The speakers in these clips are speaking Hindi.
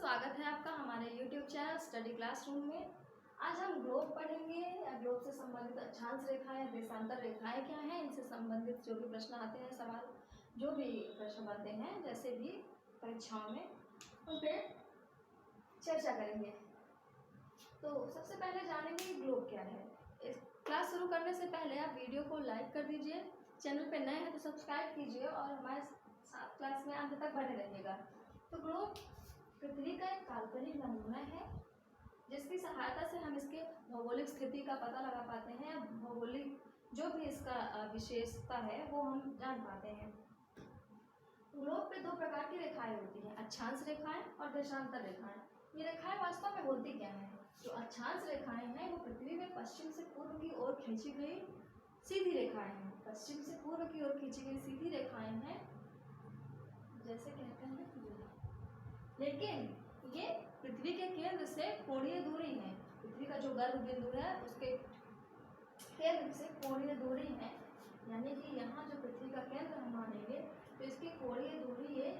स्वागत है आपका हमारे YouTube चैनल स्टडी क्लासरूम में। आज हम ग्लोब पढ़ेंगे या ग्लोब से संबंधित अक्षांश रेखाएं या देशांतर रेखाएं क्या हैं, इनसे संबंधित जो भी प्रश्न आते हैं, सवाल जो भी प्रश्न बनते हैं जैसे भी परीक्षाओं में, उन पर चर्चा करेंगे। तो सबसे पहले जानेंगे ग्लोब क्या है। इस क्लास शुरू करने से पहले आप वीडियो को लाइक कर दीजिए, चैनल पर नए हैं तो सब्सक्राइब कीजिए और हमारे साथ क्लास में अंत तक बने रहिएगा। तो ग्लोब पृथ्वी का एक काल्पनिक नमूना है जिसकी सहायता से हम इसके भौगोलिक स्थिति का पता लगा पाते हैं। भौगोलिक जो भी इसका विशेषता है वो हम जान पाते हैं। ग्लोब पे दो प्रकार की रेखाएं होती हैं, अक्षांश रेखाएं और देशांतर रेखाएं। ये रेखाएं वास्तव में होती क्या हैं? जो अक्षांश रेखाएं हैं वो पृथ्वी में पश्चिम से पूर्व की ओर खींची गई सीधी रेखाएं हैं। पश्चिम से पूर्व की ओर खींची गई सीधी रेखाएं हैं, जैसे कहते हैं। लेकिन ये पृथ्वी के केंद्र से कोणीय दूरी है। पृथ्वी का जो गर्भ बिंदु है उसके केंद्र से कोणीय दूरी है, यानी कि यहाँ जो पृथ्वी का केंद्र हम मानेंगे तो इसकी कोणीय दूरी ये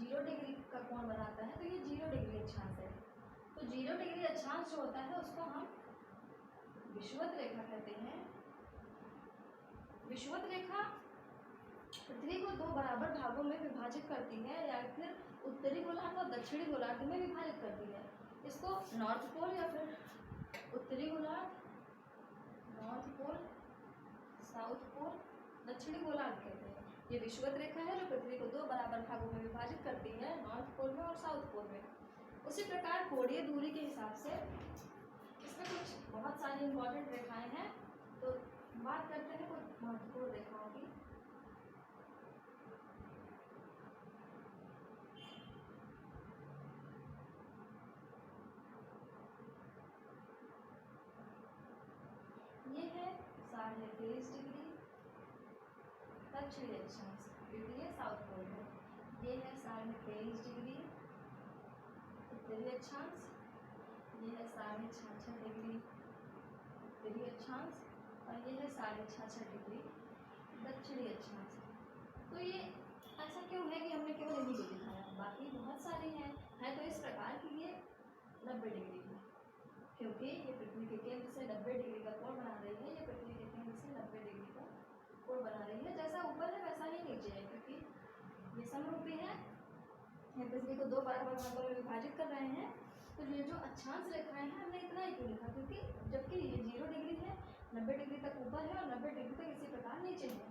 0 डिग्री का कोण बनाता है। तो ये 0 डिग्री अक्षांश है। तो 0 डिग्री अक्षांश जो होता है उसको हम विषुवत रेखा कहते हैं। विषुवत रेखा पृथ्वी को दो बराबर भागों में विभाजित करती है या फिर उत्तरी गोलार्ध और दक्षिणी गोलार्ध में विभाजित करती है। इसको नॉर्थ पोल या फिर उत्तरी गोलार्ध, नॉर्थ पोल, साउथ पोल, दक्षिणी गोलार्ध कहते हैं। ये विषुवत रेखा है जो पृथ्वी को दो बराबर भागों में विभाजित करती है, नॉर्थ पोल में और साउथ पोल में। उसी प्रकार कोणीय दूरी के हिसाब से इसमें कुछ बहुत सारी इंपॉर्टेंट रेखाएं हैं। तो बात करते हैं कुछ महत्वपूर्ण रेखाओं की। ये है 23.5 डिग्री दक्षिणी अक्षांश, क्योंकि ये साउथ पोल है। ये है 23.5 डिग्री उत्तरी अक्षांश। ये है 66.5 डिग्री उत्तरी अक्षांश और ये है 66.5 डिग्री दक्षिणी अक्षांश। तो ये ऐसा क्यों है कि हमने केवल इन्हीं को दिखाया, बाकी बहुत सारी हैं। है तो इस प्रकार की ये 90 डिग्री है, क्योंकि ये पृथ्वी के केंद्र से 90 डिग्री का कोण बना रही है। ये पृथ्वी के केंद्र से 90 डिग्री का कोण बना रही है। जैसा ऊपर है वैसा ही नीचे है, क्योंकि ये समरूपी है। ये पृथ्वी को दो बराबर भागों में विभाजित कर रहे हैं। तो ये जो अक्षांश रेखाएं हैं हमने इतना ही क्यों लिखा, क्योंकि जबकि ये 0 डिग्री है, 90 डिग्री तक ऊपर है और 90 डिग्री तक इसी प्रकार नीचे है।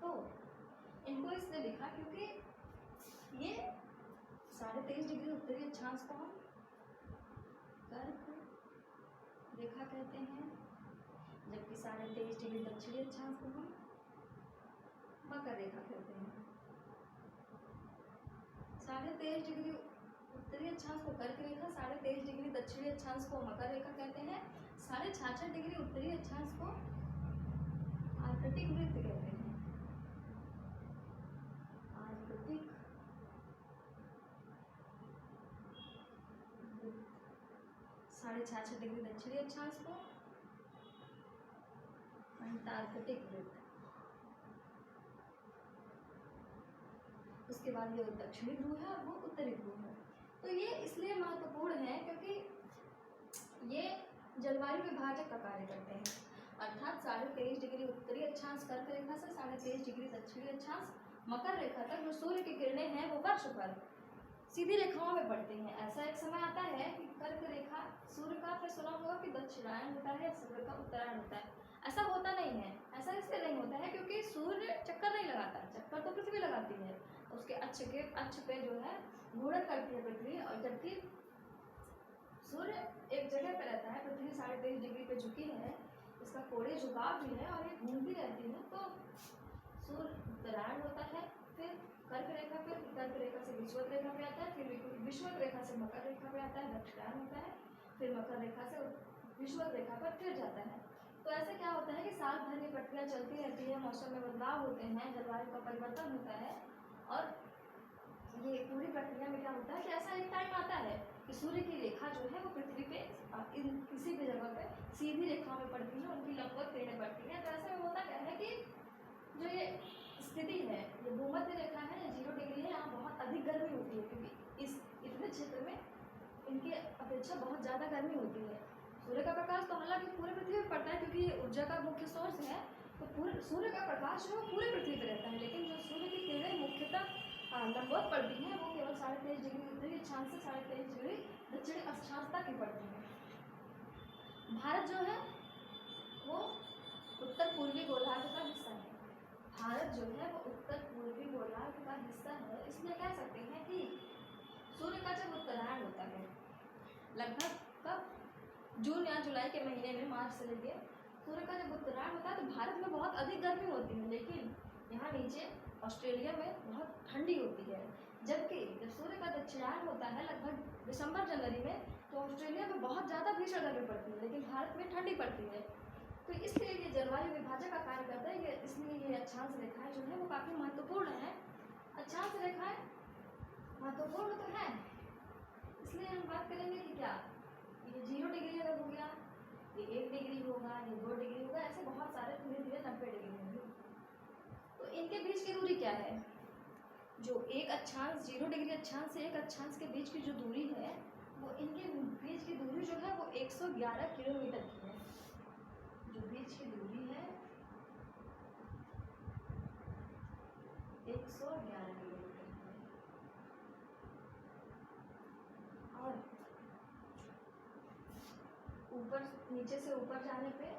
तो इनको इसलिए लिखा क्योंकि ये 23.5 डिग्री उत्तरी अक्षांश को हम कर्क रेखा कहते हैं, जबकि 23.5 डिग्री दक्षिणी अक्षांश को हम मकर रेखा कहते हैं। 23.5 डिग्री उत्तरी अक्षांश को कर्क रेखा, 23.5 डिग्री दक्षिणी अक्षांश को मकर रेखा कहते हैं। 66.5 डिग्री उत्तरी अक्षांश को आर्कटिक वृत्त कहते हैं। आर्कटिक 66.5 डिग्री दक्षिणी अक्षांश को अंटार्कटिक वृत्त। उसके बाद ये दक्षिणी ध्रुव है और वो उत्तरी ध्रुव है। तो ये इसलिए महत्वपूर्ण है क्योंकि ये जलवायु विभाजक का कार्य करते हैं। अर्थात 23.5 डिग्री उत्तरी अक्षांश कर्क रेखा से 23.5 डिग्री दक्षिणी अक्षांश मकर रेखा तक जो सूर्य की किरणें हैं वो वर्ष पर सीधी रेखाओं में पड़ती हैं। ऐसा एक समय आता है कि कर्क रेखा सूर्य का, आपने सुना होगा कि दक्षिणायन होता है या सूर्य का उत्तरायण होता है। ऐसा होता नहीं है। ऐसा इसलिए नहीं होता है क्योंकि सूर्य चक्कर नहीं लगाता, चक्कर तो पृथ्वी लगाती है। उसके अक्ष पे जो है घूर्णन करती है पृथ्वी, और जबकि सूर्य एक जगह पे रहता है, पृथ्वी 23.5 डिग्री पे झुकी है, इसका कोणीय झुकाव भी है और ये घूमती रहती है। तो सूर्य उत्तरायण होता है, फिर कर्क रेखा, फिर कर्क रेखा से विषुवत रेखा पे आता है, फिर विषुवत रेखा से मकर रेखा पे आता है, दक्षिणायन होता है, फिर मकर रेखा से विषुवत रेखा पर फिर जाता है। तो ऐसे क्या होता है कि साल भर ये प्रक्रिया चलती रहती है, मौसम में बदलाव होते हैं, जलवायु का परिवर्तन होता है। और ये पूरी प्रक्रिया में क्या होता है कि ऐसा एक टाइम आता है कि सूर्य की रेखा जो है वो पृथ्वी पे किसी भी जगह पे सीधी रेखा में पड़ती है, उनकी लंबवत किरणें पड़ती हैं। तो ऐसे में होता क्या है कि जो ये स्थिति है, ये भूमध्य रेखा है, 0 डिग्री है, यहाँ बहुत अधिक गर्मी होती होती है, क्योंकि इस इतने क्षेत्र में इनके अपेक्षा बहुत ज़्यादा गर्मी होती है। सूर्य का प्रकाश तो हालांकि पूरे पृथ्वी पर पड़ता है, क्योंकि ये ऊर्जा का मुख्य सोर्स है, तो पूरे सूर्य का प्रकाश जो है पूरे पृथ्वी पर रहता है। लेकिन जो सूर्य की किरणें मुख्यतः लंबवत पड़ती हैं, वो केवल 23.5 डिग्री उत्तरी अक्षांश से 23.5 डिग्री दक्षिणी अक्षांश तक ही पड़ती हैं। भारत जो है वो उत्तर पूर्वी गोलार्ध का हिस्सा है। भारत जो है वो उत्तर पूर्वी गोलार्ध का हिस्सा है, इसलिए कह सकते हैं कि सूर्य का जब उत्तरायण होता है लगभग कब जून या जुलाई के महीने में, मार्च से लेके सूर्य का जब उत्तरायण होता है तो भारत में बहुत अधिक गर्मी होती है, लेकिन यहाँ नीचे ऑस्ट्रेलिया में बहुत ठंडी होती है। जबकि जब सूर्य का दक्षिणायन होता है लगभग दिसंबर जनवरी में, तो ऑस्ट्रेलिया में बहुत ज़्यादा भीषण गर्मी पड़ती है, लेकिन भारत में ठंडी पड़ती है। तो इसलिए ये जलवायु विभाजक का कार्य करता है, इसलिए ये अक्षांश रेखाएं जो है वो काफ़ी महत्वपूर्ण है। अक्षांश रेखाएं महत्वपूर्ण तो है, इसलिए हम बात करेंगे कि क्या ये 0 डिग्री अगर हो गया, ये 1 डिग्री होगा, ये 2 डिग्री होगा, ऐसे बहुत सारे धीरे धीरे 90 डिग्री होंगे। तो इनके बीच की दूरी क्या है? जो एक अक्षांश 0 डिग्री अक्षांश से एक अक्षांश के बीच की जो दूरी है, वो इनके बीच की दूरी जो है वो 111 किलोमीटर की है। जो बीच की दूरी है 111 किलोमीटर की है। और ऊपर नीचे से ऊपर जाने पे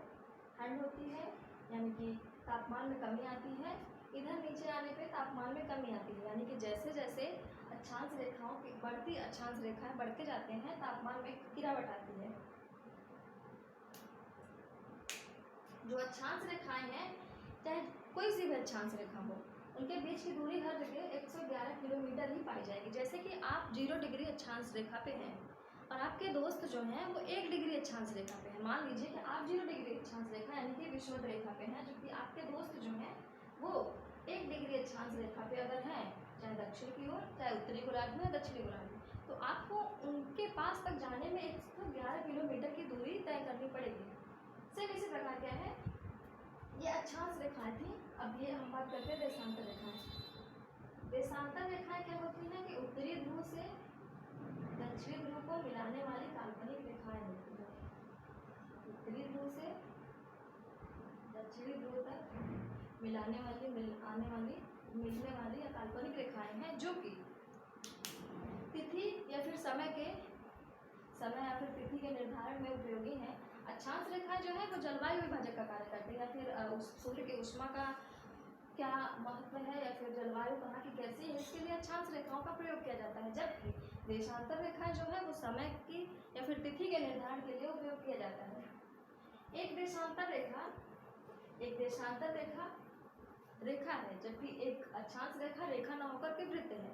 ठंड होती है, यानी कि तापमान में कमी आती है। इधर नीचे आने पे तापमान में कमी आती है, यानी कि जैसे जैसे अक्षांश रेखाओं की बढ़ती अक्षांश रेखाएं बढ़ते जाते हैं, तापमान में गिरावट आती है। जो अक्षांश रेखाएं हैं, चाहे कोई सी भी अक्षांश रेखा हो, उनके बीच की दूरी हर जगह 111 किलोमीटर ही पाई जाएगी। जैसे कि आप 0 डिग्री अक्षांश रेखा पे हैं और आपके दोस्त जो हैं वो 1 डिग्री अक्षांश रेखा पे हैं। मान लीजिए कि आप 0 डिग्री अक्षांश रेखा यानी कि विषुवत रेखा पे हैं, जबकि आपके दोस्त जो हैं वो 1 डिग्री अक्षांश रेखा पे अगर हैं, चाहे दक्षिण की ओर, चाहे उत्तरी गोलार्ध में या दक्षिणी गोलार्ध में, तो आपको उनके पास तक जाने में 111 किलोमीटर की दूरी तय करनी पड़ेगी। सेम इसी प्रकार क्या है, ये अक्षांश रेखाएं थी। अब ये हम बात करते हैं देशांतर रेखाएं। देशांतर रेखाएं क्या होती हैं कि उत्तरी ध्रुव से दक्षिणी ध्रुव को मिलाने वाली काल्पनिक रेखाएं होती हैं। उत्तरी ध्रुव से दक्षिणी ध्रुव तक मिलने वाली या काल्पनिक रेखाएं हैं, जो कि तिथि या फिर समय या फिर तिथि के निर्धारण में उपयोगी हैं। अक्षांश रेखाएं जो है वो जलवायु विभाजक का कार्य करती है, या फिर सूर्य के ऊष्मा का क्या महत्व है, या फिर जलवायु कहाँ की कैसी है, इसके लिए अक्षांश रेखाओं का प्रयोग किया जाता है। जबकि देशांतर रेखाएं जो है वो समय की या फिर तिथि के निर्धारण के लिए उपयोग किया जाता है। एक देशांतर रेखा है, जबकि एक अक्षांश रेखा न होकर के वृत्त है।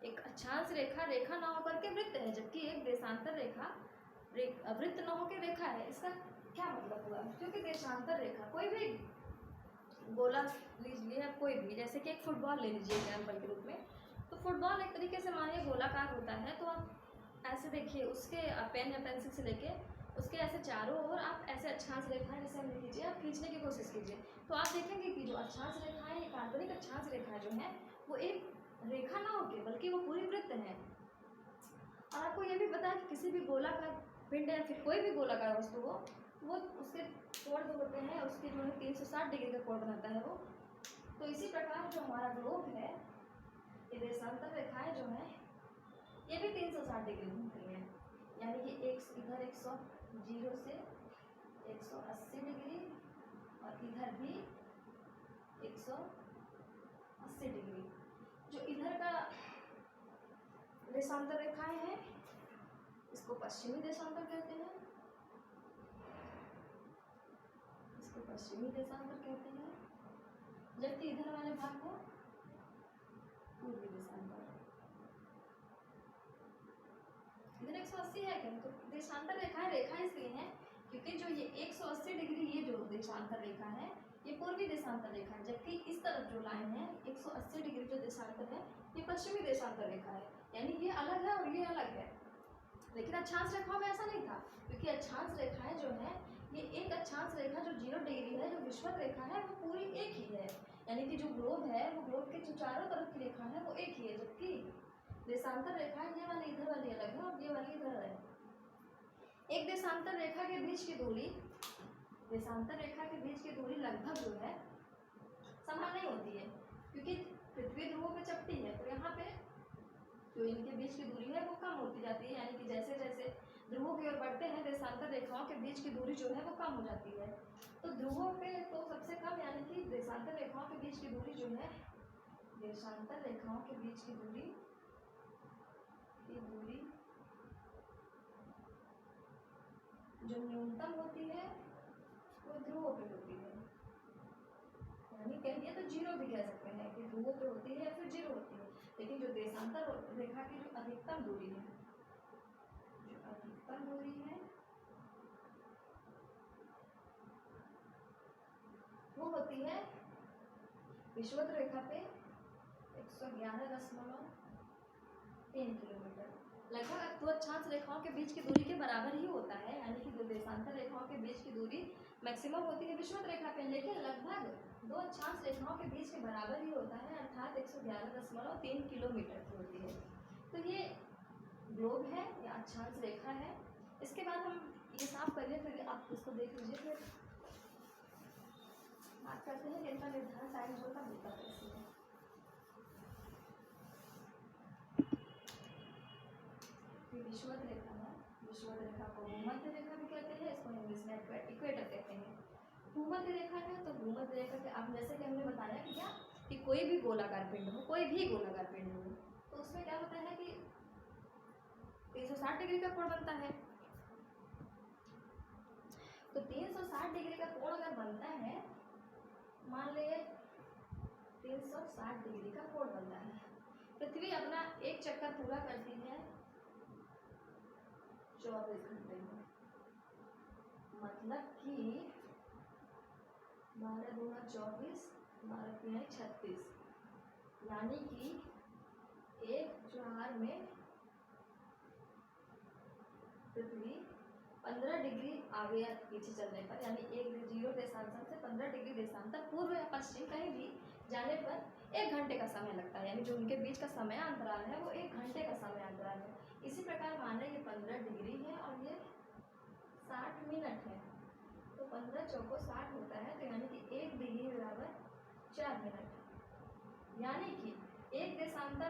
एक अक्षांश रेखा न होकर के वृत्त है, जबकि एक देशांतर रेखा वृत्त न होकर रेखा है। इसका क्या मतलब हुआ? क्योंकि देशांतर रेखा कोई भी गोला लीजिए, कोई भी, जैसे कि एक फुटबॉल ले लीजिए एग्जाम्पल के रूप में, तो फुटबॉल एक तरीके से मानिए गोलाकार होता है, तो आप ऐसे देखिए उसके पेन या पेंसिल से लेके उसके ऐसे चारों ओर आप ऐसे अक्षांश रेखाएं जैसे हम लीजिए, आप खींचने की कोशिश कीजिए, तो आप देखेंगे कि जो अक्षांश रेखाएं, काल्पनिक अक्षांश रेखाएं जो हैं वो एक रेखा ना होके बल्कि वो पूरी वृत्त है। और आपको ये भी पता है कि किसी भी गोलाकार पिंड या फिर कोई भी गोलाकार वस्तु हो, वो उसके कोण जो होते हैं उसके जो है 360 डिग्री का कोण बनता है वो। तो इसी प्रकार जो हमारा ग्लोब है, ये देशांतर रेखाएं जो है ये भी 360 डिग्री घूमती हैं, यानी कि एक इधर 100 से 180 डिग्री और इधर भी 180 डिग्री। जो इधर का देशांतर रेखाएं हैं इसको पश्चिमी देशांतर कहते हैं, जबकि इधर वाले भाग को पूर्वी देशांतर। इधर 180 है क्या? तो देशांतर रेखा इसलिए है क्योंकि जो ये 180 डिग्री ये जो देशांतर रेखा है ये पूर्वी देशांतर रेखा है, जबकि इस तरफ जो लाइन है 180 डिग्री जो देशांतर है ये पश्चिमी देशांतर रेखा है, यानी ये अलग है और ये अलग है। लेकिन अक्षांश रेखाओं में ऐसा नहीं था, क्योंकि अक्षांश रेखाएं जो है ये एक अक्षांश रेखा जो 0 डिग्री है, जो विषुवत रेखा है वो पूरी एक ही है, यानी कि जो ग्लोब है वो ग्लोब के जो चारों तरफ की रेखा है वो एक ही है। जबकि देशांतर रेखा ये वाली इधर वाली अलग है और ये वाली इधर है। एक देशांतर रेखा के बीच की दूरी, देशांतर रेखा के बीच की दूरी लगभग जो है समान नहीं होती है, क्योंकि पृथ्वी ध्रुवों पे चपटी है, तो यहाँ पे जो इनके बीच की दूरी है वो कम होती जाती है, यानी कि जैसे जैसे ध्रुवों की ओर बढ़ते हैं देशांतर रेखाओं के बीच की दूरी जो है वो कम हो जाती है। तो ध्रुवों पे तो सबसे कम, यानी कि देशांतर रेखाओं के बीच की दूरी जो है, देशांतर रेखाओं के बीच की दूरी जो न्यूनतम होती है वो ध्रुवों पे होती है, यानी कहिए तो जीरो भी कह सकते हैं कि ध्रुवों पे होती है या फिर जीरो होती है। लेकिन जो देशांतर रेखा की जो अधिकतम दूरी है, जो अधिकतम दूरी है वो होती है विषुवत रेखा पे 111.3 किलोमीटर। लगभग दो अक्षांश रेखाओं के बीच की दूरी के बराबर ही होता है, यानी कि दो देशांतर रेखाओं के बीच की दूरी मैक्सिमम होती है विषुवत रेखा पे, लेकिन लगभग दो अक्षांश रेखाओं के बीच के बराबर ही होता है, अर्थात 111.3 किलोमीटर की होती है। तो ये ग्लोब है या अक्षांश रेखा है। इसके बाद हम ये साफ करिए, फिर आप इसको देख लीजिए, फिर बात करते हैं कि इनका निर्धारण टाइम जोन का होता है। विषुवत रेखा है, विषुवत रेखा को भूमध्य रेखा भी कहते हैं, इसको इंग्लिश में इक्वेटर कहते हैं। भूमध्य रेखा है तो भूमध्य रेखा के अब जैसे कि हमने बताया कि क्या कि कोई भी गोलाकार पिंड हो, कोई भी गोलाकार पिंड हो, तो उसमें क्या होता है कि 360 डिग्री का कोण बनता है। तो 360 डिग्री का कोण अगर बनता है, मान लीजिए 360 डिग्री का कोण बनता है, पृथ्वी अपना एक चक्कर पूरा करती है 24 घंटे में, मतलब कि 12 दूना 24, 12 तीन 36, यानी कि एक जोहार में पृथ्वी 15 डिग्री आगे या पीछे चलने पर, यानी एक 0 देशांतर से 15 डिग्री देशांतर पूर्व या पश्चिम कहीं भी जाने पर 1 घंटे का समय लगता है, यानी जो उनके बीच का समय अंतराल है वो 1 घंटे का समय अंतराल है। इसी प्रकार माने ये 15 डिग्री है और ये 60 मिनट है, तो 15 चौको 60 होता है, तो यानी कि 1 डिग्री बराबर 4 मिनट, यानी कि एक देशांतर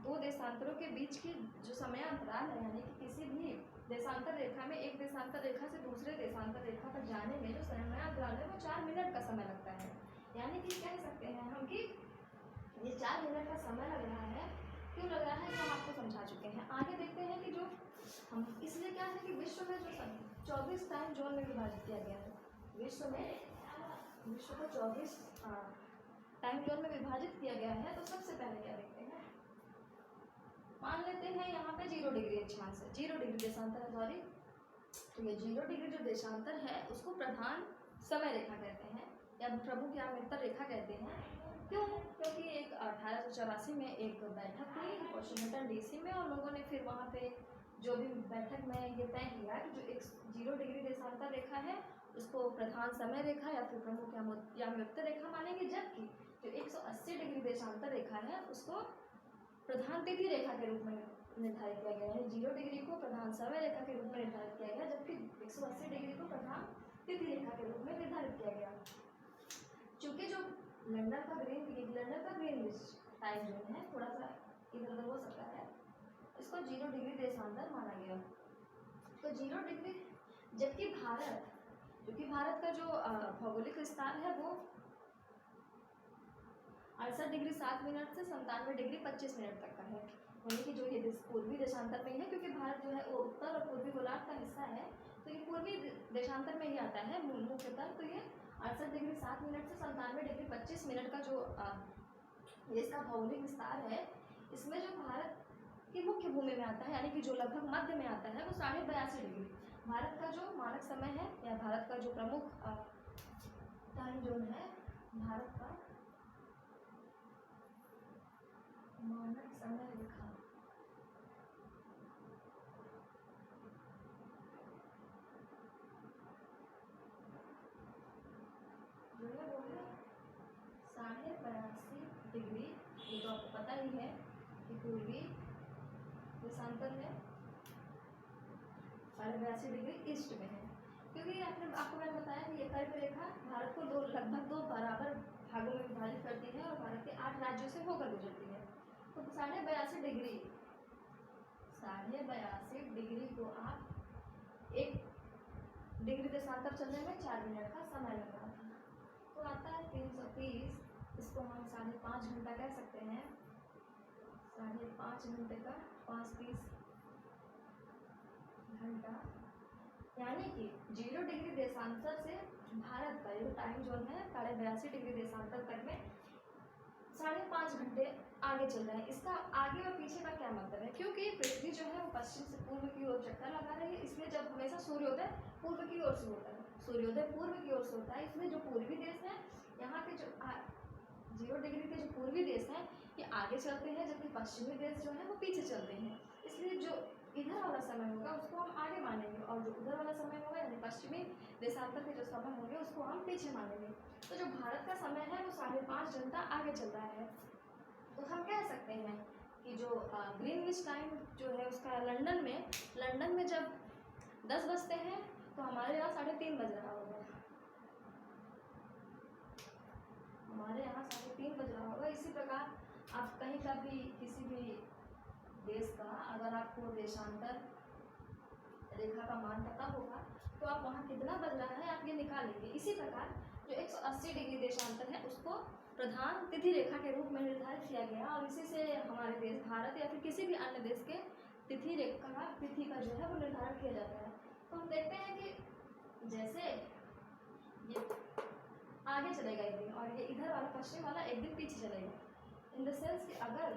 दो देशांतरों के बीच की जो समय अंतराल है, यानी कि किसी भी देशांतर रेखा में एक देशांतर रेखा से दूसरे देशांतर रेखा पर जाने में जो समय अंतराल है वो 4 मिनट का समय लगता है। यानी कि कह सकते हैं हम कि ये 4 मिनट का समय लग रहा है, क्यों लग रहा है तो हम आपको समझा चुके हैं। आगे देखते हैं कि जो हम इसलिए क्या है कि विश्व में जो 24 टाइम जोन में विभाजित किया गया है, विश्व को 24 टाइम जोन में विभाजित किया गया है। तो सबसे पहले क्या देखते हैं, मान लेते हैं यहाँ पे 0 डिग्री अक्षांश है, 0 डिग्री देशांतर है, सॉरी, तो ये 0 डिग्री जो देशांतर है उसको प्रधान समय रेखा कहते हैं या प्रमुख या अंतर रेखा कहते हैं। क्यों? क्योंकि एक 1884 में एक बैठक हुई वॉशिंगटन डीसी में, और लोगों ने फिर वहाँ पे जो भी बैठक में ये तय किया कि जो एक 0 डिग्री देशांतर रेखा है उसको प्रधान समय रेखा या फिर प्रमुख या अंतर रेखा मानेंगे, जबकि जो 180 डिग्री देशांतर रेखा है उसको प्रधान तिथि रेखा के रूप में निर्धारित किया गया है। 0 डिग्री को प्रधान समय रेखा के रूप में निर्धारित किया गया, जबकि 180 डिग्री को प्रधान तिथि रेखा के रूप में निर्धारित किया गया। चूंकि जो लंदन का ग्रीनविच टाइम जोन है थोड़ा सा इधर उधर हो सकता है, इसको 0 डिग्री देशांतर माना गया। तो 0 डिग्री, जबकि भारत का जो भौगोलिक विस्तार है वो 68 डिग्री 7 मिनट से 97 डिग्री 25 मिनट तक का है, यानी कि जो ये पूर्वी देशांतर में है, क्योंकि भारत जो है वो उत्तर और पूर्वी गोलार्ध का हिस्सा है, तो ये पूर्वी देशांतर में ही आता है मुख्यतः। तो ये 68 डिग्री 7 मिनट से 97 डिग्री 25 मिनट का जो इसका भौगोलिक विस्तार है, इसमें जो भारत की मुख्य भूमि में आता है, यानी कि जो लगभग मध्य में आता है, वो 82.5 डिग्री भारत का जो मानक समय है या भारत का जो प्रमुख टाइम जोन है, भारत का मानक समय रेखा जो है वो है 82.5 डिग्री। ये तो आपको पता ही है कि पूर्वी देशांतर है 82.5 डिग्री ईस्ट में है, क्योंकि आपको मैंने बताया कि ये कर्क रेखा भारत को लगभग दो बराबर भागों में विभाजित करती है और भारत के 8 राज्यों से होकर गुजरती है। तो 82.5 डिग्री को आप 1 डिग्री देशांतर चलने में 4 मिनट का समय लग रहा था। तो आता है 330, इसको हम 5.5 घंटा कह सकते हैं। 5.5 घंटे का 5-30 घंटा, यानी कि 0 डिग्री देशांतर से भारत का जो टाइम जोन है 82.5 डिग्री देशांतर तक में 5.5 घंटे आगे चल रहा है। इसका आगे और पीछे का क्या मतलब है? क्योंकि पृथ्वी जो है वो पश्चिम से पूर्व की ओर चक्कर लगा रही है, इसलिए जब हमेशा सूर्योदय पूर्व की ओर से होता है, सूर्योदय पूर्व की ओर से होता है, इसमें जो पूर्वी देश है यहाँ के जो 0 डिग्री के जो पूर्वी देश हैं ये आगे चलते हैं, जबकि पश्चिमी देश जो है वो पीछे चलते हैं। इसलिए जो इधर वाला समय होगा उसको हम आगे मानेंगे और जो उधर वाला समय होगा यानी पश्चिमी देशांतर के जो समय होंगे उसको हम पीछे मानेंगे। तो जो भारत का समय है वो 5.5 घंटा आगे चल रहा है। तो हम कह सकते हैं कि जो ग्रीनविच टाइम जो है उसका लंदन में जब 10 बजते हैं तो हमारे यहाँ 3:30 बज रहा होगा, हमारे यहाँ 3:30 बज रहा होगा। इसी प्रकार आप कहीं का भी किसी भी देश का अगर आपको देशांतर रेखा का मान पता होगा तो आप वहाँ कितना बज रहा है आप ये निकालेंगे। इसी प्रकार जो 180 डिग्री देशांतर है उसको प्रधान तिथि रेखा के रूप में निर्धारित किया गया और इसी से हमारे देश भारत या फिर किसी भी अन्य देश के तिथि का जो है वो निर्धारण किया जाता है। तो हम देखते हैं कि जैसे ये आगे चलेगा एक दिन और ये इधर वाला पश्चिम वाला एक दिन पीछे चलेगा, इन द सेंस कि अगर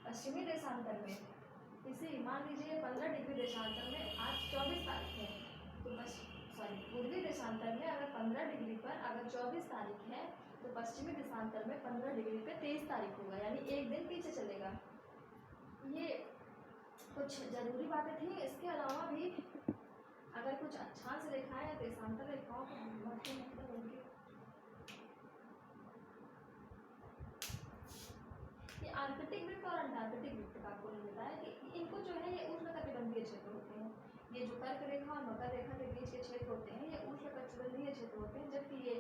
पश्चिमी देशांतर में किसी मान लीजिए 15 डिग्री देशांतर में आज 24 तारीख है तो पूर्वी देशांतर में अगर 15 डिग्री पर अगर 24 तारीख है तो पश्चिमी देशांतर में 15 डिग्री पे 23 तारीख होगा, यानी एक दिन पीछे चलेगा। ये कुछ जरूरी बातें थी। इसके अलावा भी अगर कुछ अक्षांश रेखाएं या देशांतर रेखाओं के मतलब उनके ये आर्कटिक वृत्त और अंटार्कटिक वृत्त का आपको मिलता है कि इनको जो है ये उष्णकटिबंधीय क्षेत्र होते हैं। ये जो कर्क रेखा और मकर रेखा के बीच के क्षेत्र होते हैं ये उष्णकटिबंधीय क्षेत्र होते हैं, जबकि ये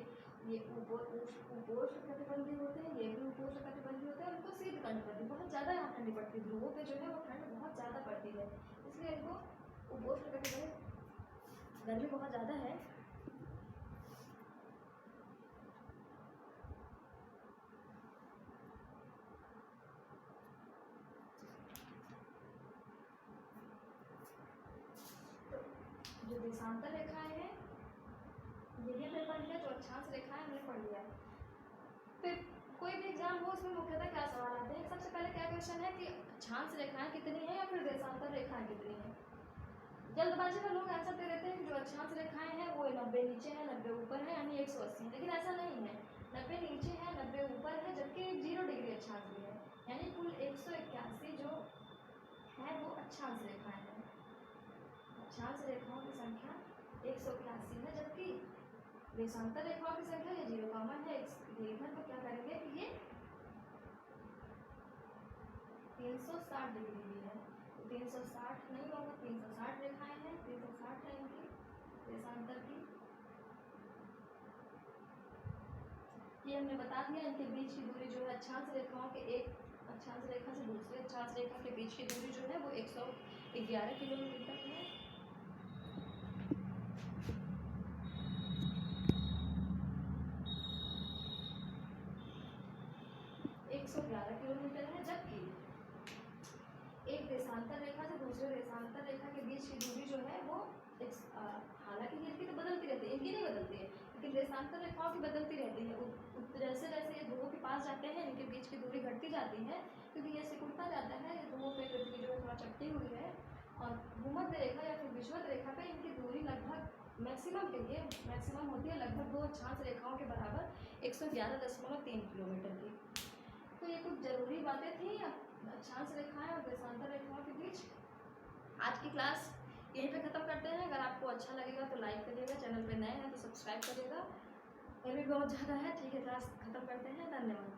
उपोष्णकटिबंधीय होते हैं, ये भी उपोष्णकटिबंधीय होते हैं। और इनको शीत कटिबंधीय बहुत ज़्यादा यहाँ ठंडी पड़ती है, ध्रुवों पे जो है वो ठंड बहुत ज़्यादा पड़ती है, इसलिए इनको उपोष्णकटिबंधीय, गर्मी बहुत ज़्यादा है। जो देशांतर रेखाएं हैं ये हमने पढ़ लिया, जो अक्षांश रेखाएं हमने पढ़ लिया। फिर कोई भी एग्जाम हो उसमें मुख्यतः क्या सवाल आते हैं? सबसे पहले क्या क्वेश्चन है कि अक्षांश रेखाएं कितनी है या फिर देशांतर रेखाएं कितनी है। जल्दबाजी में लोग आंसर दे देते हैं कि जो अक्षांश रेखाएं हैं वो 90 नीचे है 90 ऊपर है यानी 180, लेकिन ऐसा नहीं है। 90 नीचे है 90 ऊपर है, जबकि 0 डिग्री अक्षांश भी है, यानी कुल 181 जो है वो अक्षांश रेखाएं हैं। अक्षांश रेखाओं की संख्या 181 है, जबकि देशांतर रेखाओं की संख्या ये 0 कॉमन है। इधर तो क्या करेंगे कि ये 360 डिग्री भी है, तो 360 नहीं होगा, 360 रेखाएं हैं, 360 है इनकी देशांतर की। ये हमने बता दिया। इनके बीच की दूरी जो है अक्षांश रेखाओं के एक अक्षांश रेखा से दूसरे अक्षांश रेखा के बीच की दूरी जो है वो 111 किलोमीटर है। 111 किलोमीटर है, जबकि एक देशांतर रेखा से दूसरे देशांतर रेखा के बीच की दूरी जो है वो हालांकि इनकी तो बदलती रहती है, इनकी नहीं बदलती है, लेकिन देशांतर रेखाओं की बदलती रहती है। जैसे जैसे ये ध्रुवों के पास जाते हैं इनके बीच की दूरी घटती जाती है, क्योंकि ये सिकुड़ता जाता है। ध्रुवों पे पृथ्वी जो है थोड़ा चपटी हुई है और भूमध्य रेखा या फिर विषुवत रेखा पे इनकी दूरी लगभग मैक्सिमम के लिए मैक्सिमम होती है लगभग 2 अक्षांश रेखाओं के बराबर 111.3 किलोमीटर की। तो ये कुछ ज़रूरी बातें थी अक्षांश रेखाएं और देशांतर रेखाओं के बीच। आज की क्लास यहीं पे ख़त्म करते हैं। अगर आपको अच्छा लगेगा तो लाइक करिएगा, चैनल पे नए हैं तो सब्सक्राइब करिएगा। गर्मी बहुत ज़्यादा है, ठीक है, क्लास ख़त्म करते हैं। धन्यवाद।